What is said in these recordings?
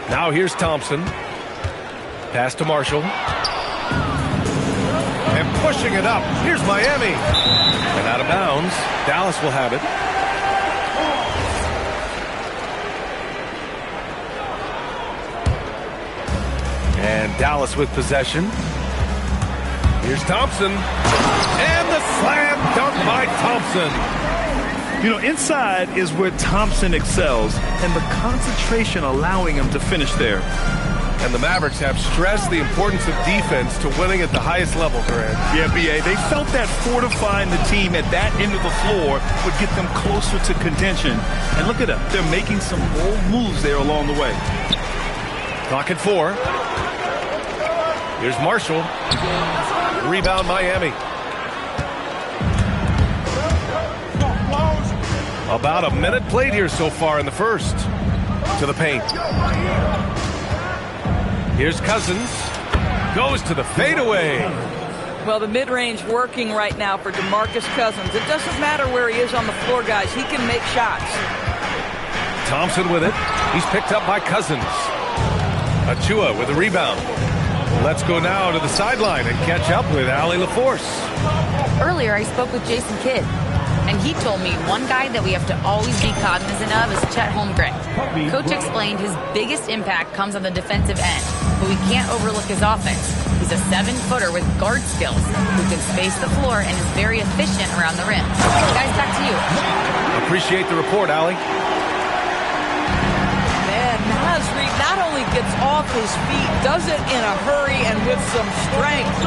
Now here's Thompson. Pass to Marshall. And pushing it up. Here's Miami. And out of bounds. Dallas will have it. And Dallas with possession. Here's Thompson. And the slam dunk by Thompson. You know, inside is where Thompson excels, and the concentration allowing him to finish there. And the Mavericks have stressed the importance of defense to winning at the highest level, Grant. Yeah, B.A., they felt that fortifying the team at that end of the floor would get them closer to contention. And look at them. They're making some bold moves there along the way. Clock at 4. Here's Marshall. Rebound Miami. About a minute played here so far in the first. To the paint. Here's Cousins. Goes to the fadeaway. Well, the mid-range working right now for DeMarcus Cousins. It doesn't matter where he is on the floor, guys. He can make shots. Thompson with it. He's picked up by Cousins. Achua with a rebound. Let's go now to the sideline and catch up with Allie LaForce. Earlier, I spoke with Jason Kidd, and he told me one guy that we have to always be cognizant of is Chet Holmgren. Coach explained his biggest impact comes on the defensive end, but we can't overlook his offense. He's a 7-footer with guard skills who can space the floor and is very efficient around the rim. Guys, back to you. Appreciate the report, Allie. Man, Naz Reid not only gets off his feet, does it in a hurry and with some strength.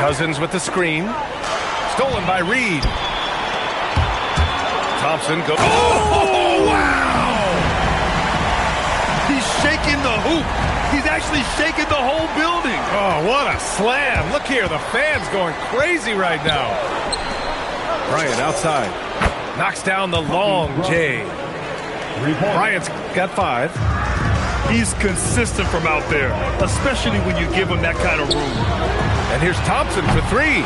Cousins with the screen. Stolen by Reid. Thompson goes. Oh, wow! He's shaking the hoop. He's actually shaking the whole building. Oh, what a slam. Look here, the fans going crazy right now. Bryant outside. Knocks down the long J. Bryant's got 5. He's consistent from out there, especially when you give him that kind of room. And here's Thompson for 3.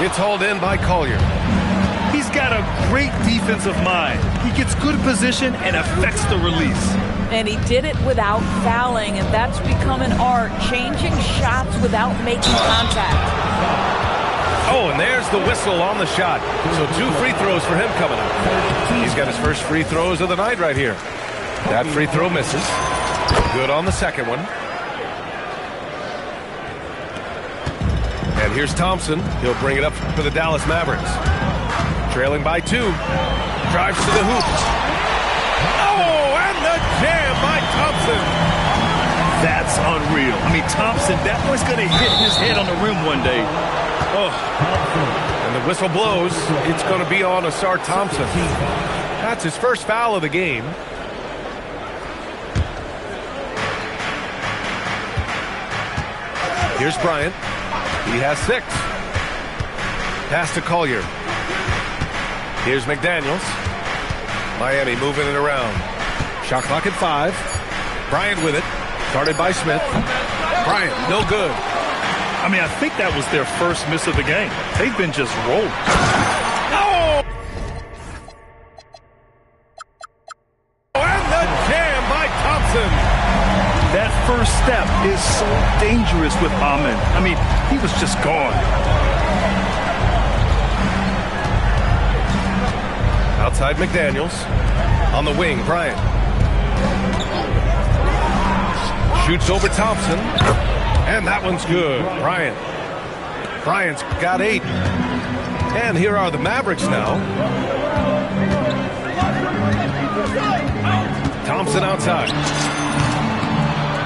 It's hauled in by Collier. He's got a great defensive mind. He gets good position and affects the release. And he did it without fouling, and that's become an art, changing shots without making contact. Oh, and there's the whistle on the shot. So 2 free throws for him coming up. He's got his first free throws of the night right here. That free throw misses. Good on the second one. And here's Thompson. He'll bring it up for the Dallas Mavericks. Trailing by 2. Drives to the hoop. Oh, and the jam by Thompson. That's unreal. I mean, Thompson, that boy's going to hit his head on the rim one day. Oh. And the whistle blows. It's going to be on Ausar Thompson. That's his first foul of the game. Here's Bryant. He has 6. Pass to Collier. Here's McDaniels. Miami moving it around. Shot clock at 5. Bryant with it. Guarded by Smith. Bryant, no good. I mean, I think that was their first miss of the game. They've been just rolled. Oh! And the jam by Thompson. That first step is so dangerous with Ahmed. I mean, he was just gone. Outside McDaniels. On the wing, Bryant. Shoots over Thompson. And that one's good. Bryant's got 8. And here are the Mavericks now. Thompson outside.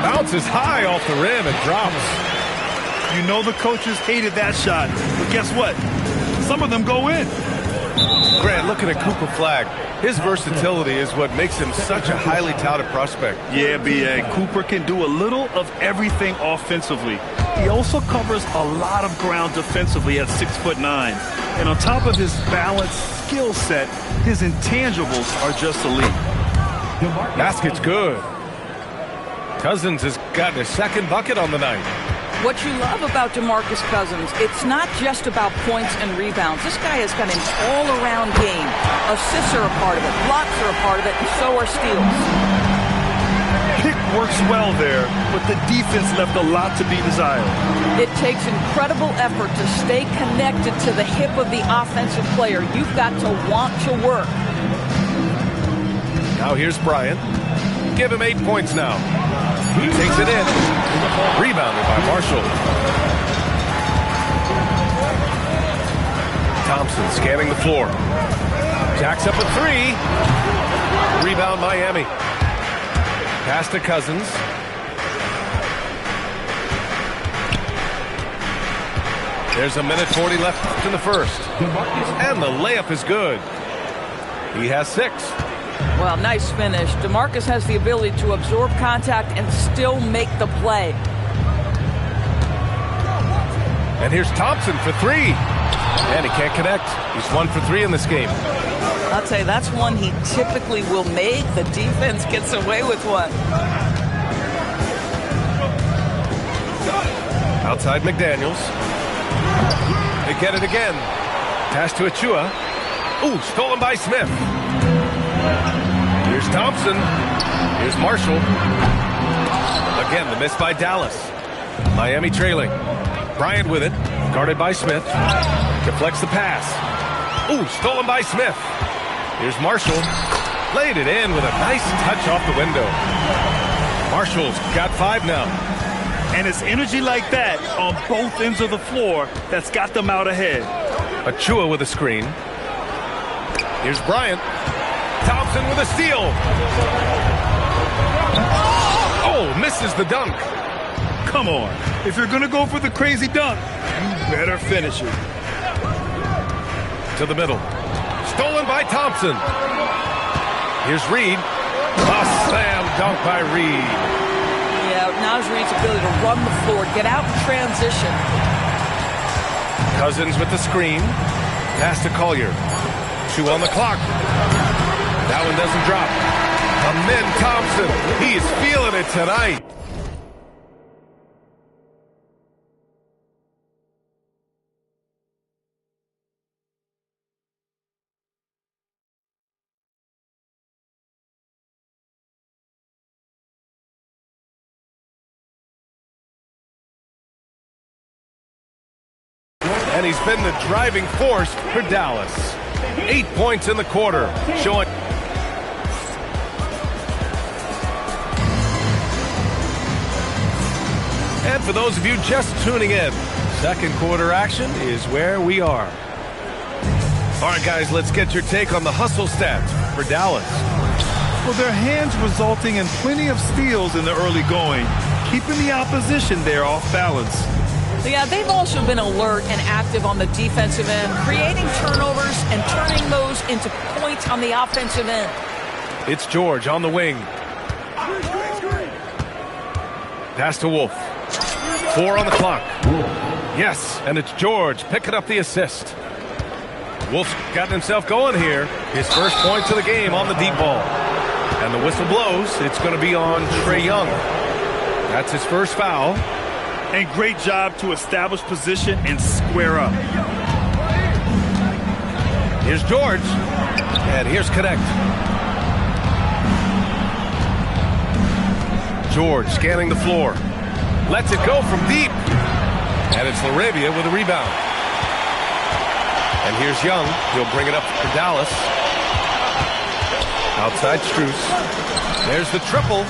Bounces high off the rim and drops. You know the coaches hated that shot. But guess what? Some of them go in. Grant, looking at Cooper Flagg, his versatility is what makes him such a highly touted prospect. Yeah, B.A. Cooper can do a little of everything offensively. He also covers a lot of ground defensively at 6'9". And on top of his balanced skill set, his intangibles are just elite. Basket's good. Cousins has gotten his second bucket on the night. What you love about DeMarcus Cousins, it's not just about points and rebounds. This guy has got an all-around game. Assists are a part of it, blocks are a part of it, and so are steals. Pick works well there, but the defense left a lot to be desired. It takes incredible effort to stay connected to the hip of the offensive player. You've got to want to work. Now here's Bryant. Give him 8 points now. He takes it in. Rebounded by Marshall. Thompson scanning the floor. Jacks up a 3. Rebound Miami. Pass to Cousins. There's a minute 40 left in the first. And the layup is good. He has 6. Well, nice finish. DeMarcus has the ability to absorb contact and still make the play. And here's Thompson for 3. And he can't connect. He's 1 for 3 in this game. I'll tell you, that's one he typically will make. The defense gets away with one. Outside McDaniels. They get it again. Pass to Achua. Ooh, stolen by Smith. Here's Thompson. Here's Marshall. Again, the miss by Dallas. Miami trailing. Bryant with it. Guarded by Smith. Deflects the pass. Ooh, stolen by Smith. Here's Marshall. Laid it in with a nice touch off the window. Marshall's got 5 now. And it's energy like that on both ends of the floor that's got them out ahead. Achua with a screen. Here's Bryant. Thompson with a steal. Oh, misses the dunk. Come on. If you're going to go for the crazy dunk, you better finish it. To the middle. Stolen by Thompson. Here's Reed. A slam dunk by Reed. Yeah, Naz Reed's ability to run the floor, get out in transition. Cousins with the screen. Pass to Collier. 2 on the clock. That one doesn't drop. Amen Thompson. He is feeling it tonight. And he's been the driving force for Dallas. 8 points in the quarter, showing. And for those of you just tuning in, second quarter action is where we are. All right, guys, let's get your take on the hustle stats for Dallas. Well, their hands resulting in plenty of steals in the early going, keeping the opposition there off balance. Yeah, they've also been alert and active on the defensive end, creating turnovers and turning those into points on the offensive end. It's George on the wing. Pass to Wolf. 4 on the clock. Yes, and it's George picking up the assist. Wolf's gotten himself going here. His first points of the game on the deep ball. And the whistle blows. It's going to be on Trae Young. That's his first foul. And great job to establish position and square up. Here's George. And here's Connect. George scanning the floor. Lets it go from deep. And it's LaRavia with a rebound. And here's Young. He'll bring it up for Dallas. Outside Strus. There's the triple.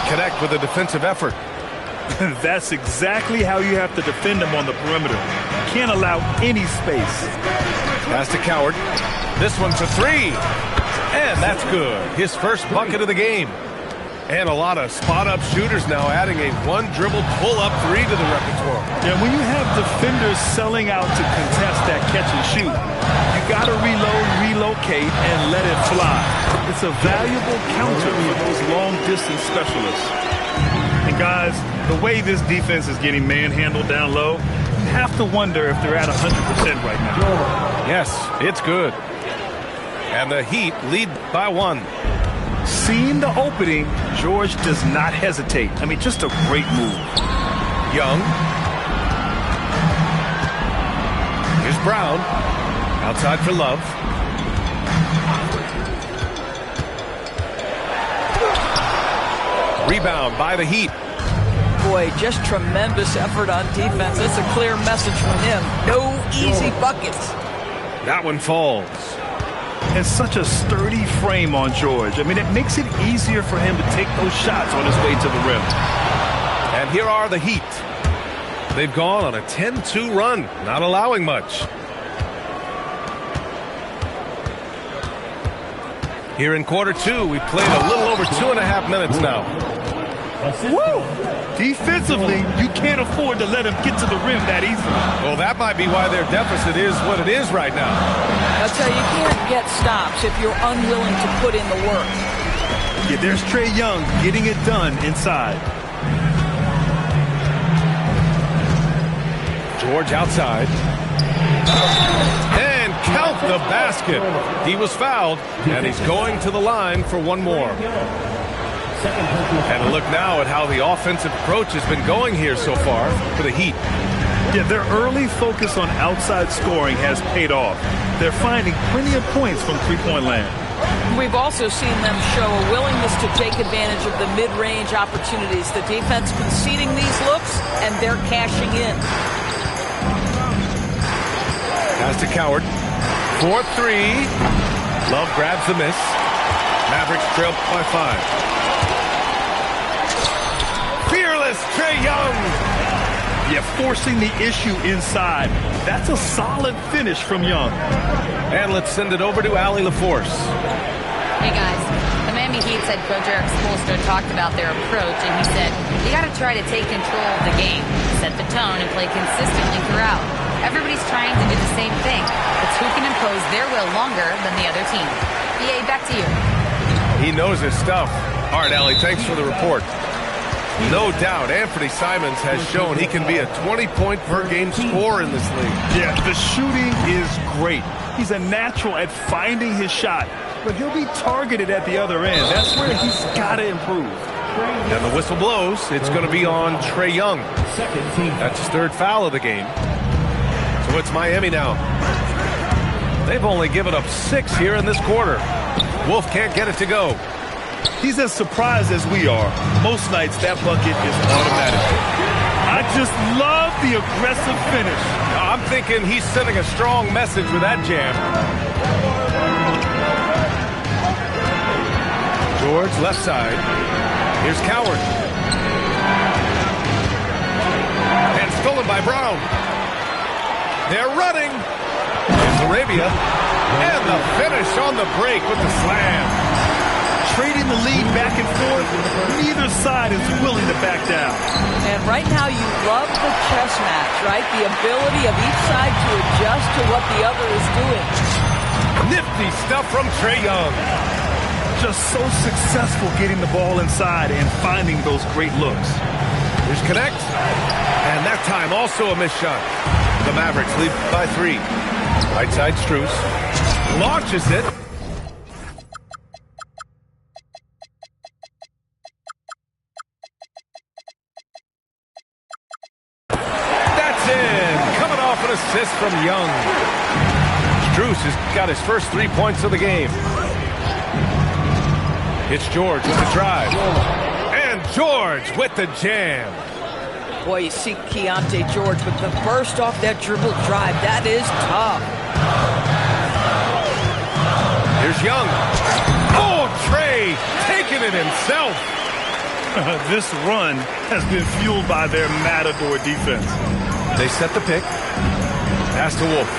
Connect with a defensive effort. That's exactly how you have to defend him on the perimeter. Can't allow any space. Pass to Coward. This one for 3. And that's good. His first bucket of the game. And a lot of spot-up shooters now adding a one-dribble pull-up 3 to the repertoire. Yeah, when you have defenders selling out to contest that catch and shoot, you got to reload, relocate, and let it fly. It's a valuable counter for those long-distance specialists. And guys, the way this defense is getting manhandled down low, you have to wonder if they're at 100% right now. Yes, it's good. And the Heat lead by 1. Seeing the opening, George does not hesitate. I mean, just a great move. Young. Here's Brown. Outside for Love. Rebound by the Heat. Boy, just tremendous effort on defense. That's a clear message from him. No easy buckets. That one falls. And such a sturdy frame on George. I mean, it makes it easier for him to take those shots on his way to the rim. And here are the Heat. They've gone on a 10-2 run, not allowing much. Here in quarter two, we played a little over 2.5 minutes now. Woo! Defensively, you can't afford to let him get to the rim that easily. Well, that might be why their deficit is what it is right now. I'll tell you, you can't get stops if you're unwilling to put in the work. Yeah, there's Trae Young getting it done inside. George outside. And count the basket. He was fouled, and he's going to the line for one more. And look now at how the offensive approach has been going here so far for the Heat. Yeah, their early focus on outside scoring has paid off. They're finding plenty of points from three-point land. We've also seen them show a willingness to take advantage of the mid-range opportunities. The defense conceding these looks, and they're cashing in. Pass to Coward. 4-3. Love grabs the miss. Mavericks trail by 5. Fearless Trae Young. Yeah, forcing the issue inside. That's a solid finish from Young. And let's send it over to Allie LaForce. Hey guys, the Miami Heat's head coach Eric Spoelstra talked about their approach, and he said, you got to try to take control of the game, set the tone, and play consistently throughout. Everybody's trying to do the same thing. It's who can impose their will longer than the other team. EA, back to you. He knows his stuff. All right, Allie, thanks for the report. No doubt, Anthony Simons has shown he can be a 20-point-per-game scorer in this league. Yeah, the shooting is great. He's a natural at finding his shot, but he'll be targeted at the other end. That's where he's got to improve. And the whistle blows. It's going to be on Trae Young. That's his third foul of the game. So it's Miami now. They've only given up 6 here in this quarter. Wolf can't get it to go. He's as surprised as we are. Most nights, that bucket is automatic. I just love the aggressive finish. I'm thinking he's sending a strong message with that jam. George, left side. Here's Coward. And stolen by Brown. They're running. Here's Arabia. And the finish on the break with the slam. Trading the lead back and forth, neither side is willing to back down. And right now you love the chess match, right? The ability of each side to adjust to what the other is doing. Nifty stuff from Trae Young. Just so successful getting the ball inside and finding those great looks. Here's Connect. And that time also a missed shot. The Mavericks lead by 3. Right side Strus. Launches it. Assist from Young. Strus has got his first 3 points of the game. It's George with the drive. And George with the jam. Boy, you see Keontae George with the burst off that dribble drive. That is tough. Here's Young. Oh, Trae taking it himself. This run has been fueled by their Matador defense. They set the pick. Pass to Wolf.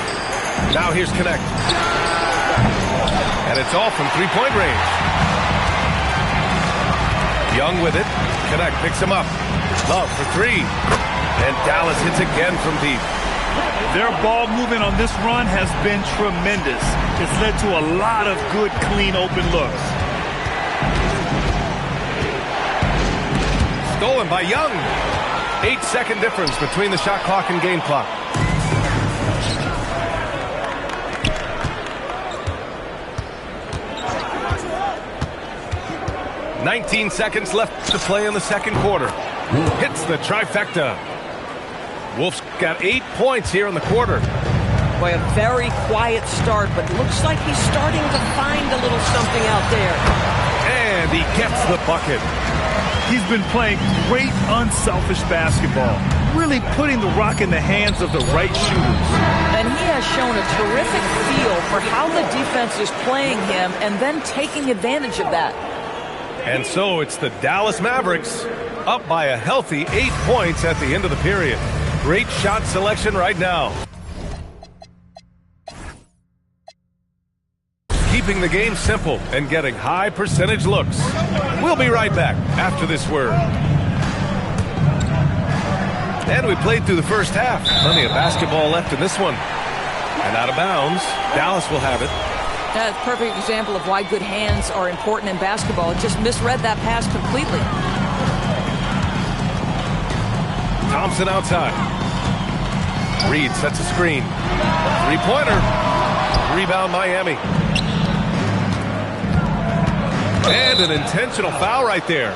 Now here's Connect. And it's off from 3-point range. Young with it. Connect picks him up. Love for 3. And Dallas hits again from deep. Their ball movement on this run has been tremendous. It's led to a lot of good, clean, open looks. Stolen by Young. 8-second difference between the shot clock and game clock. $19 seconds left to play in the second quarter. Hits the trifecta. Wolf's got 8 points here in the quarter. Boy, a very quiet start, but looks like he's starting to find a little something out there. And he gets the bucket. He's been playing great, unselfish basketball, really putting the rock in the hands of the right shooters. And he has shown a terrific feel for how the defense is playing him and then taking advantage of that. And so it's the Dallas Mavericks up by a healthy 8 points at the end of the period. Great shot selection right now. Keeping the game simple and getting high percentage looks. We'll be right back after this word. And we played through the first half. Plenty of basketball left in this one. And out of bounds, Dallas will have it. That's a perfect example of why good hands are important in basketball. It just misread that pass completely. Thompson outside. Reed sets a screen. Three-pointer. Rebound Miami. And an intentional foul right there.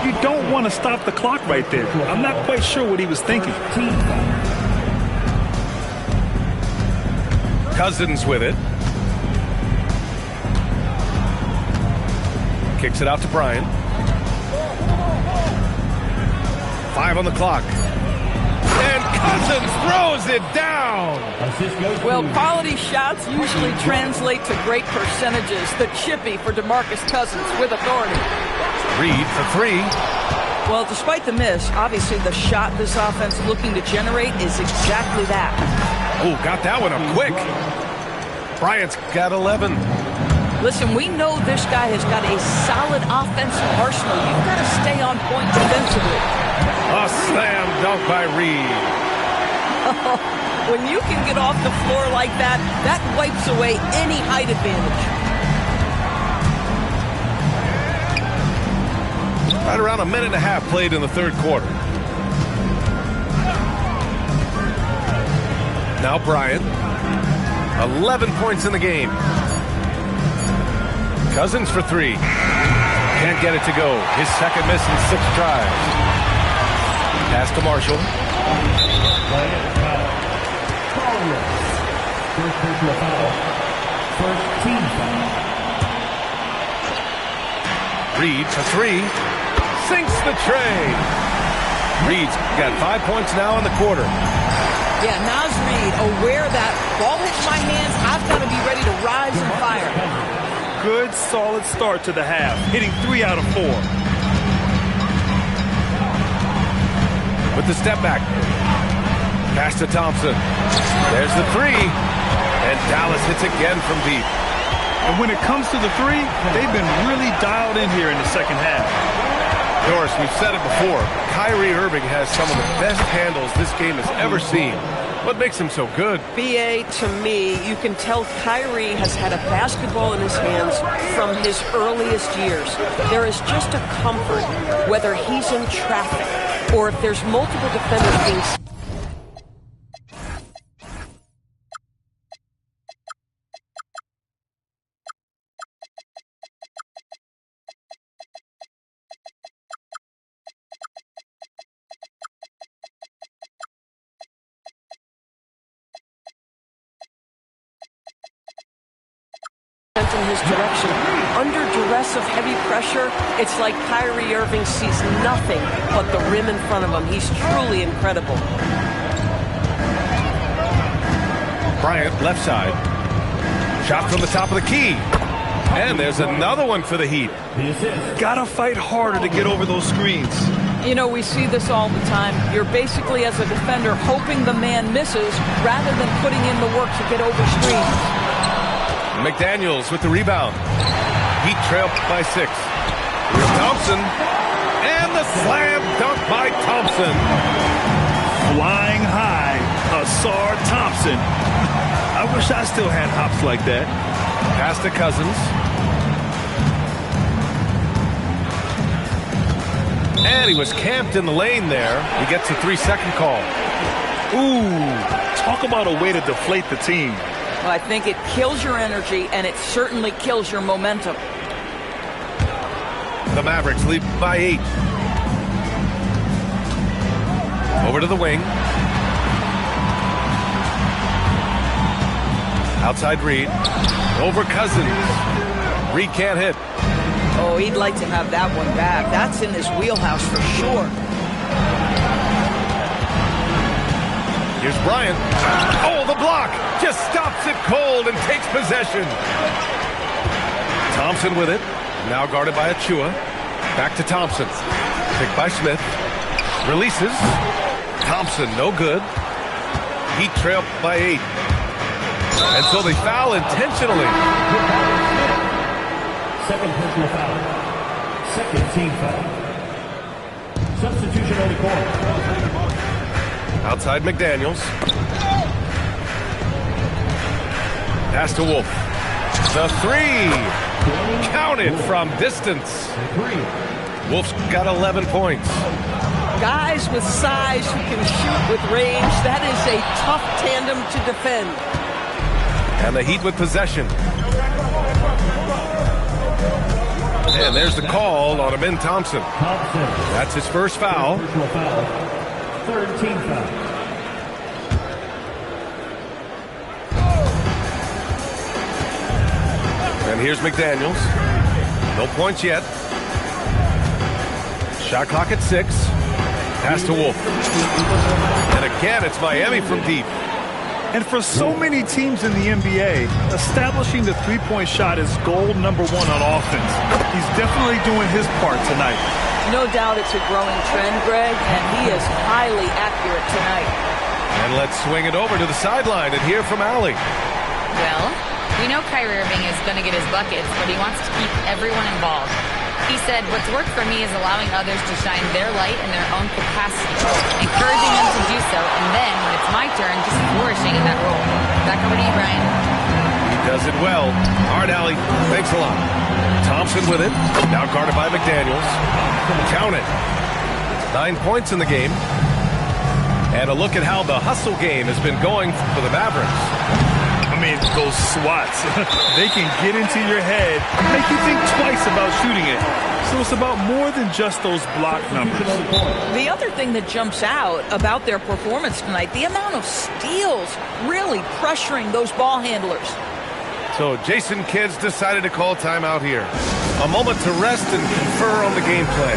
You don't want to stop the clock right there. I'm not quite sure what he was thinking. Cousins with it. Kicks it out to Bryant. 5 on the clock. And Cousins throws it down. Well, quality shots usually translate to great percentages. The chippy for DeMarcus Cousins with authority. Reed for 3. Well, despite the miss, obviously the shot this offense looking to generate is exactly that. Oh, got that one up quick. Bryant's got 11. Listen, we know this guy has got a solid offensive arsenal. You've got to stay on point defensively. A slam dunk by Reed. When you can get off the floor like that, that wipes away any height advantage. Right around a minute and a half played in the third quarter. Now Bryant. 11 points in the game. Cousins for 3. Can't get it to go. His second miss in 6 tries. Pass to Marshall. Reed for 3. Sinks the tray. Reed's got 5 points now in the quarter. Yeah, Naz Reid aware that ball hits my hands, I've got to be ready to rise and fire. Good, solid start to the half, hitting 3 out of 4. With the step back. Pass to Thompson. There's the 3. And Dallas hits again from deep. And when it comes to the 3, they've been really dialed in here in the second half. Doris, we've said it before. Kyrie Irving has some of the best handles this game has ever seen. What makes him so good? BA, to me, you can tell Kyrie has had a basketball in his hands from his earliest years. There is just a comfort, whether he's in traffic or if there's multiple defenders being... in his direction. Under duress of heavy pressure, it's like Kyrie Irving sees nothing but the rim in front of him. He's truly incredible. Bryant, left side. Shot from the top of the key. And there's another one for the Heat. Gotta fight harder to get over those screens. You know, we see this all the time. You're basically, as a defender, hoping the man misses rather than putting in the work to get over screens. McDaniels with the rebound. Heat trail by 6. Here's Thompson. And the slam dunk by Thompson. Flying high, Asar Thompson. I wish I still had hops like that. Pass to Cousins. And he was camped in the lane there. He gets a 3-second call. Ooh, talk about a way to deflate the team. Well, I think it kills your energy, and it certainly kills your momentum. The Mavericks lead by 8. Over to the wing. Outside Reed. Over Cousins. Reed can't hit. Oh, he'd like to have that one back. That's in his wheelhouse for sure. Here's Bryant. Oh, the block! Just stops it cold and takes possession. Thompson with it. Now guarded by Achua. Back to Thompson. Picked by Smith. Releases. Thompson, no good. Heat trailed by 8. And so they foul intentionally. Second personal foul. Second team foul. Substitution on the court. Outside McDaniels. Pass to Wolf. The 3. Counted from distance. Wolf's got 11 points. Guys with size who can shoot with range, that is a tough tandem to defend. And the Heat with possession. And there's the call on Amin Thompson. That's his first foul. Third team foul. And here's McDaniels. No points yet. Shot clock at 6. Pass to Wolf. And again, it's Miami from deep. And for so many teams in the NBA, establishing the three-point shot is goal number 1 on offense. He's definitely doing his part tonight. No doubt it's a growing trend, Greg, and he is highly accurate tonight. And let's swing it over to the sideline and hear from Allie. Well, we know Kyrie Irving is going to get his buckets, but he wants to keep everyone involved. He said, what's worked for me is allowing others to shine their light in their own capacity, encouraging them to do so, and then, when it's my turn, just flourishing in that role. Back over to you, Brian. He does it well. All right, Allie, thanks a lot. Thompson with it. Now guarded by McDaniels. Count it. 9 points in the game. And a look at how the hustle game has been going for the Mavericks. I mean, those swats, they can get into your head, make you think twice about shooting it. So it's about more than just those block numbers. The other thing that jumps out about their performance tonight, the amount of steals really pressuring those ball handlers. So Jason Kidd decided to call timeout here. A moment to rest and confer on the game plan.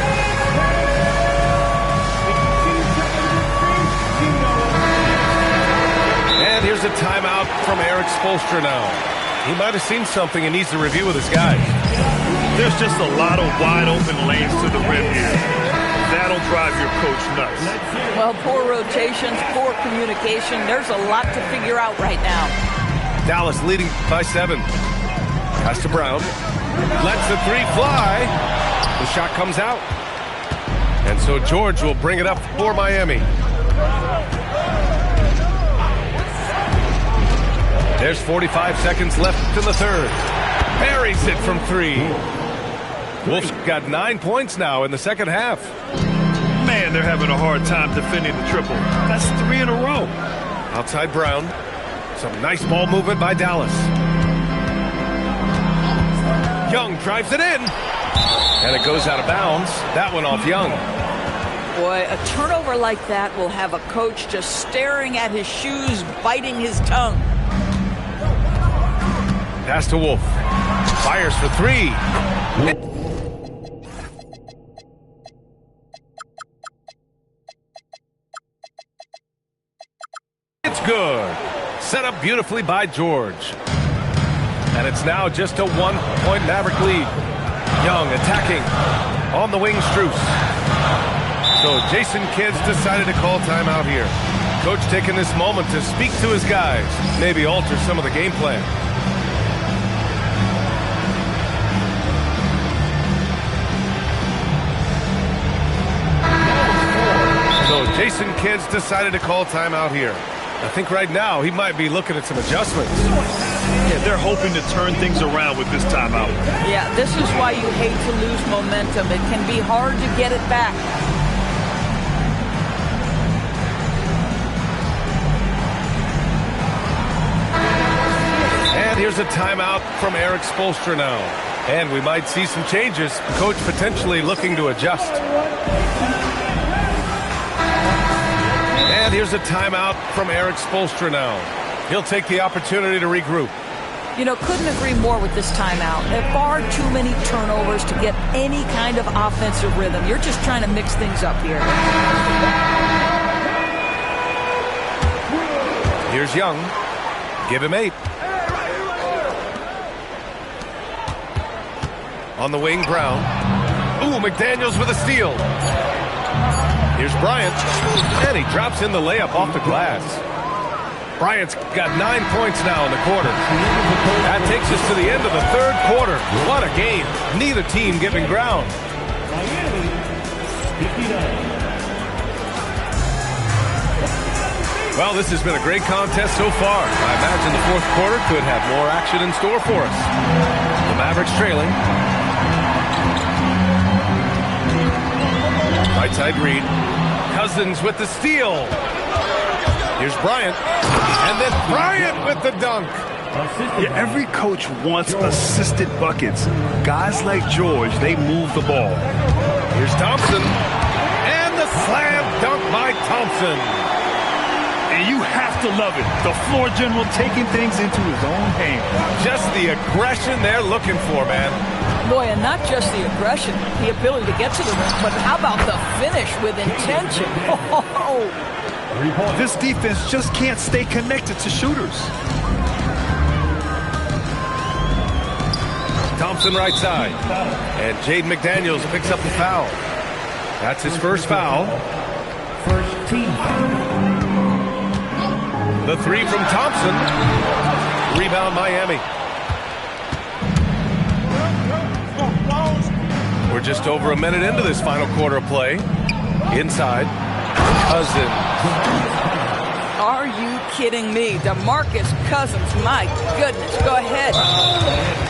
And here's a timeout from Eric Spoelstra now. He might have seen something and needs to review with his guys. There's just a lot of wide open lanes to the rim here. That'll drive your coach nuts. Well, poor rotations, poor communication. There's a lot to figure out right now. Dallas leading by 7. Pass to Brown. Lets the 3 fly. The shot comes out. And so George will bring it up for Miami. There's 45 seconds left in the third. Buries it from 3. Wolves got 9 points now in the second half. Man, they're having a hard time defending the triple. That's 3 in a row. Outside Brown. Some nice ball movement by Dallas. Young drives it in. And it goes out of bounds. That one off Young. Boy, a turnover like that will have a coach just staring at his shoes, biting his tongue. Pass to Wolf. Fires for 3. It's good. Set up beautifully by George. And it's now just a 1-point Maverick lead. Young attacking. On the wing, Strus. So Jason Kidd decided to call timeout here. Coach taking this moment to speak to his guys. Maybe alter some of the game plan. So Jason Kidd decided to call timeout here. I think right now he might be looking at some adjustments. Yeah, they're hoping to turn things around with this timeout. Yeah, this is why you hate to lose momentum. It can be hard to get it back. And here's a timeout from Eric Spoelstra now. And we might see some changes. Coach potentially looking to adjust. And here's a timeout from Eric Spoelstra now. He'll take the opportunity to regroup. You know, couldn't agree more with this timeout. There are far too many turnovers to get any kind of offensive rhythm. You're just trying to mix things up here. Here's Young. Give him 8. On the wing, Brown. Ooh, McDaniels with a steal. Here's Bryant. And he drops in the layup off the glass. Bryant's got 9 points now in the quarter. That takes us to the end of the third quarter. What a game. Neither team giving ground. Miami, 59. Well, this has been a great contest so far. I imagine the fourth quarter could have more action in store for us. The Mavericks trailing. Right side Reed. Cousins with the steal. Here's Bryant. And then Bryant with the dunk. Yeah, every coach wants assisted buckets. Guys like George, they move the ball. Here's Thompson. And the slam dunk by Thompson. And you have to love it. The floor general taking things into his own hands. Just the aggression they're looking for, man. Boy, and not just the aggression, the ability to get to the rim, but how about the finish with intention? Oh. This defense just can't stay connected to shooters. Thompson right side. And Jaden McDaniels picks up the foul. That's his first foul. First team foul. The 3 from Thompson. Rebound Miami. We're just over a minute into this final quarter of play. Inside. Cousins. Are you kidding me? DeMarcus Cousins, my goodness, go ahead.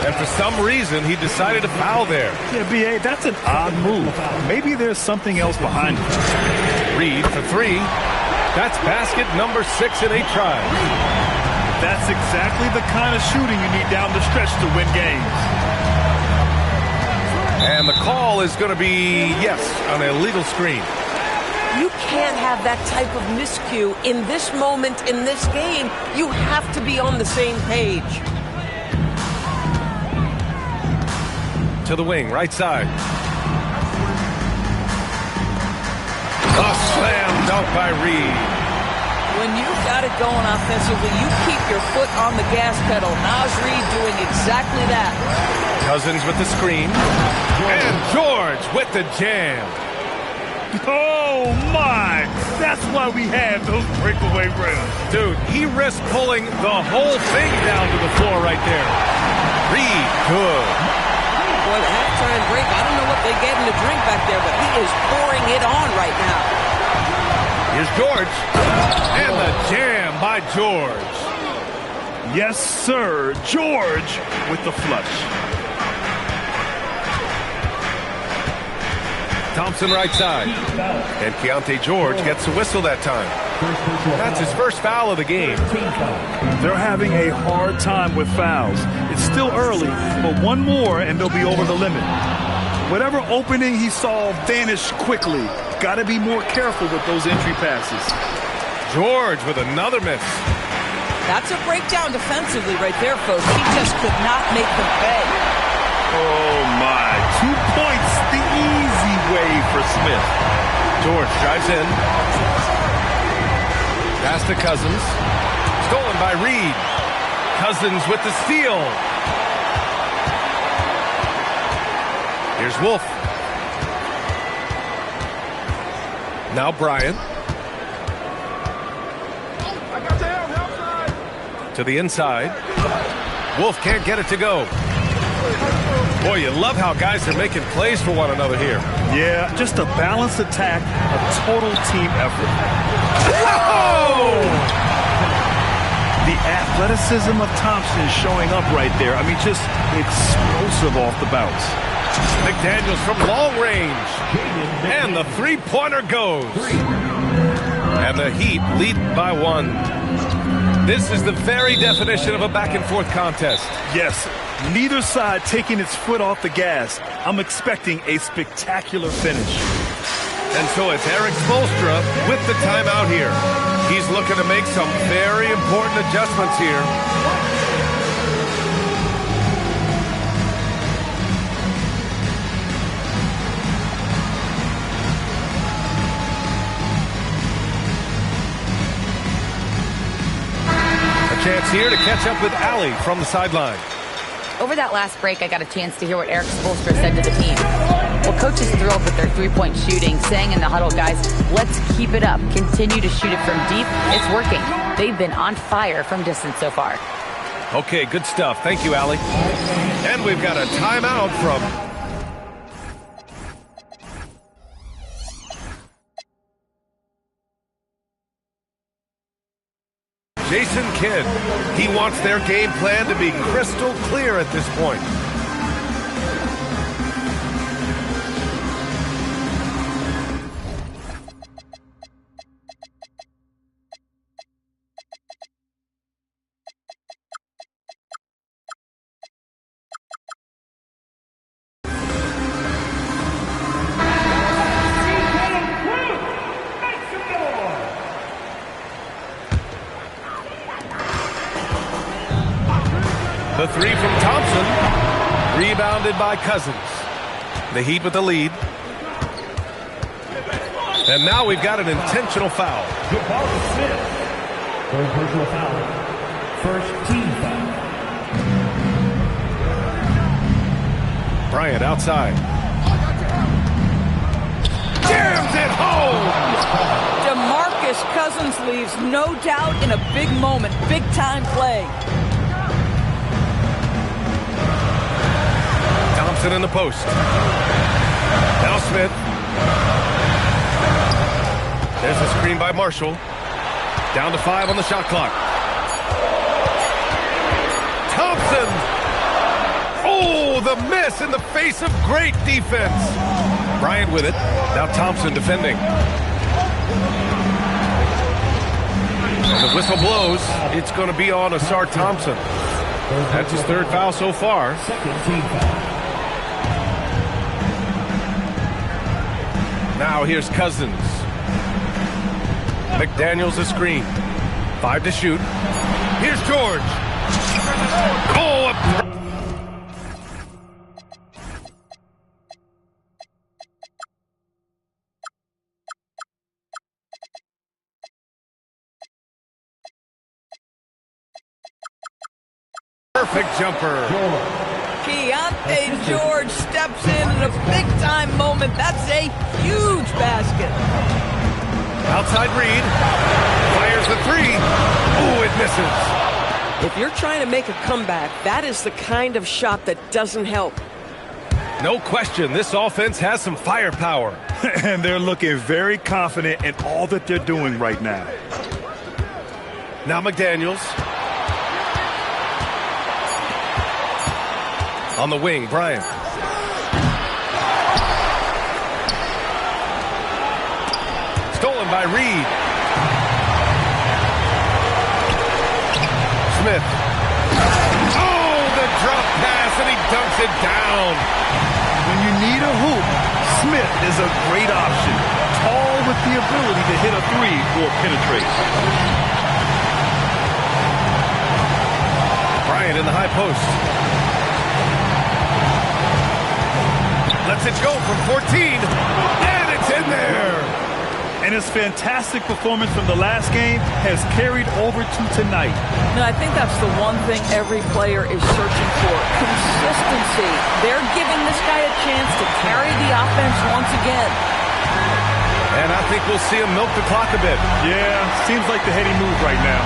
And for some reason, he decided to foul there. Yeah, B.A., that's an odd move. Maybe there's something else behind it. Reed for 3. That's basket number 6 in 8 tries. That's exactly the kind of shooting you need down the stretch to win games. And the call is going to be, yes, an illegal screen. You can't have that type of miscue in this moment, in this game. You have to be on the same page. To the wing, right side. A slam dunk by Reed. When you've got it going offensively, you keep your foot on the gas pedal. Naz Reid doing exactly that. Cousins with the screen. And George with the jam. Oh, my! That's why we have those breakaway rims. Dude, he risked pulling the whole thing down to the floor right there. Reed, good. Boy, the halftime break, I don't know what they gave him to drink back there, but he is pouring it on right now. Here's George. And the jam by George. Yes, sir. George with the flush. Thompson right side. And Keontae George gets a whistle that time. That's his first foul of the game. They're having a hard time with fouls. It's still early, but one more and they'll be over the limit. Whatever opening he saw vanished quickly. Got to be more careful with those entry passes. George with another miss. That's a breakdown defensively right there, folks. He just could not make them pay. Oh, my. 2 points the easy way for Smith. George drives in. Pass to Cousins. Stolen by Reed. Cousins with the steal. Here's Wolf. Now Bryant. To the inside. Wolf can't get it to go. Boy, you love how guys are making plays for one another here. Yeah, just a balanced attack, a total team effort. Whoa! The athleticism of Thompson showing up right there. I mean, just explosive off the bounce. McDaniels from long range. And the three-pointer goes. And the Heat lead by 1. This is the very definition of a back-and-forth contest. Yes, neither side taking its foot off the gas. I'm expecting a spectacular finish. And so it's Eric Spoelstra with the timeout here. He's looking to make some very important adjustments here. Chance here to catch up with Allie from the sideline. Over that last break, I got a chance to hear what Eric Spoelstra said to the team. Well, coach is thrilled with their three-point shooting, saying in the huddle, guys, let's keep it up. Continue to shoot it from deep. It's working. They've been on fire from distance so far. Okay, good stuff. Thank you, Allie. And we've got a timeout from Jason Kidd. He wants their game plan to be crystal clear at this point. The three from Thompson, rebounded by Cousins. The Heat with the lead. And now we've got an intentional foul. Jabari Smith. Third personal foul. First team foul. Bryant outside. Jams it home! DeMarcus Cousins leaves no doubt in a big moment, big-time play. Thompson in the post. Now Smith. There's a screen by Marshall. Down to 5 on the shot clock. Thompson! Oh, the miss in the face of great defense. Bryant with it. Now Thompson defending. And the whistle blows. It's going to be on Ausar Thompson. That's his third foul so far. Second team foul. Now here's Cousins. McDaniels a screen. 5 to shoot. Here's George. Oh, perfect jumper. Keontae George steps in a big-time moment. That's a huge basket. Outside Reed. Fires the three. Oh, it misses. If you're trying to make a comeback, that is the kind of shot that doesn't help. No question, this offense has some firepower. And they're looking very confident in all that they're doing right now. Now McDaniels. On the wing, Bryant. Stolen by Reed. Smith. Oh, the drop pass, and he dunks it down. When you need a hoop, Smith is a great option. Tall with the ability to hit a three or penetrate. Bryant in the high post. Lets it go from 14, and it's in there. And his fantastic performance from the last game has carried over to tonight. No, I think that's the one thing every player is searching for. Consistency. They're giving this guy a chance to carry the offense once again. And I think we'll see him milk the clock a bit. Yeah, seems like the heady move right now.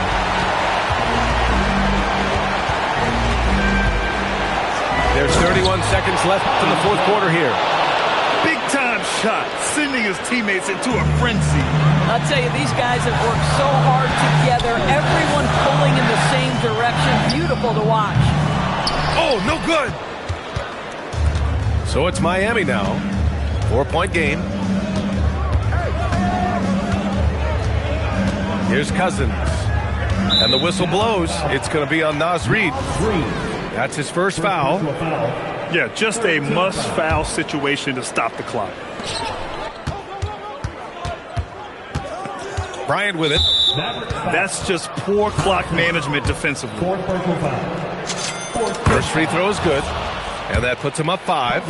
There's 31 seconds left in the fourth quarter here. Big time shot, sending his teammates into a frenzy. I'll tell you, these guys have worked so hard together. Everyone pulling in the same direction. Beautiful to watch. Oh, no good. So it's Miami now. 4-point game. Here's Cousins. And the whistle blows. It's going to be on Naz Reid. That's his first foul. Yeah, just a must-foul situation to stop the clock. Bryant with it. That's just poor clock management defensively. First free throw is good. And that puts him up 5.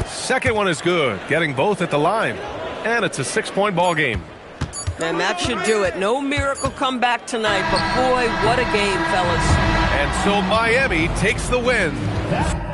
Second one is good. Getting both at the line. And it's a 6-point ball game. And that should do it. No miracle comeback tonight, but boy, what a game, fellas. And so Miami takes the win.